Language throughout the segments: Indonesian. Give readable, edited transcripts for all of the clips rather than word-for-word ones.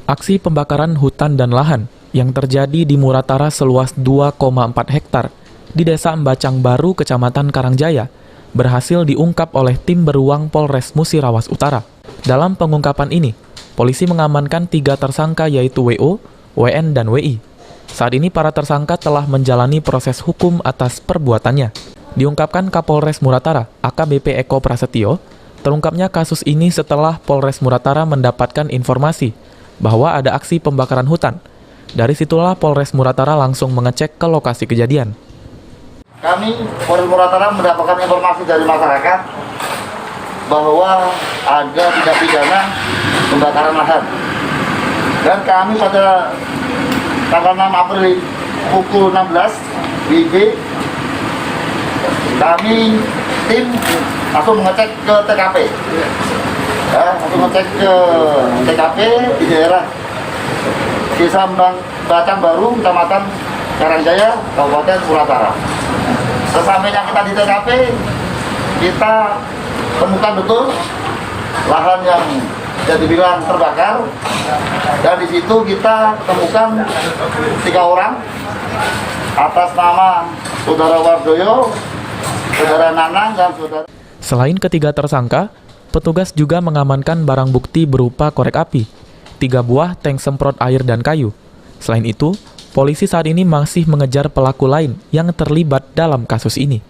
Aksi pembakaran hutan dan lahan yang terjadi di Muratara seluas 2,4 hektar di Desa Embacang Baru, Kecamatan Karangjaya, berhasil diungkap oleh tim beruang Polres Musirawas Utara. Dalam pengungkapan ini, polisi mengamankan 3 tersangka yaitu WO, WN, dan WI. Saat ini para tersangka telah menjalani proses hukum atas perbuatannya. Diungkapkan Kapolres Muratara, AKBP Eko Prasetyo, terungkapnya kasus ini setelah Polres Muratara mendapatkan informasi bahwa ada aksi pembakaran hutan. Dari situlah Polres Muratara langsung mengecek ke lokasi kejadian. Kami Polres Muratara mendapatkan informasi dari masyarakat bahwa ada tindak pidana pembakaran lahan. Dan kami pada tanggal 6 April pukul 16 WIB, kami tim langsung mengecek ke TKP. Langsung ngecek ke TKP di daerah Desa Embacang Baru, Kecamatan Karangjaya, Kabupaten Muratara. Sesampainya kita di TKP, kita temukan betul lahan yang bisa dibilang terbakar, dan di situ kita temukan 3 orang atas nama Saudara Wardoyo, Saudara Nanang, dan Saudara. Selain ketiga tersangka, petugas juga mengamankan barang bukti berupa korek api, 3 buah tank semprot air dan kayu. Selain itu, polisi saat ini masih mengejar pelaku lain yang terlibat dalam kasus ini.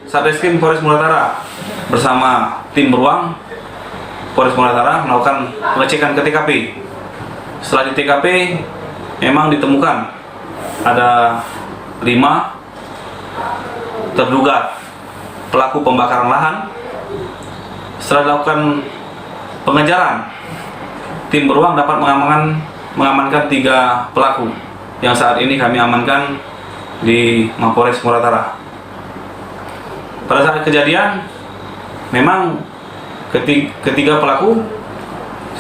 Satreskrim Polres Muratara bersama tim beruang Polres Muratara melakukan pengecekan ke TKP. Setelah di TKP, memang ditemukan ada 5 terduga pelaku pembakaran lahan. Setelah dilakukan pengejaran, tim beruang dapat mengamankan 3 pelaku yang saat ini kami amankan di Mapolres Muratara. Pada saat kejadian, memang ketiga pelaku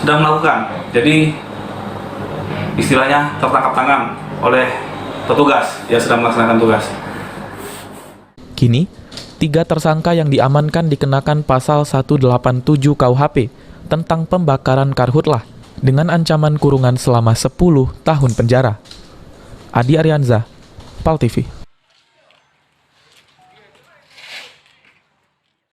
sedang melakukan, jadi istilahnya tertangkap tangan oleh petugas yang sedang melaksanakan tugas. Kini, 3 tersangka yang diamankan dikenakan pasal 187 KUHP tentang pembakaran karhutlah dengan ancaman kurungan selama 10 tahun penjara. Adi Arianza, PAL TV.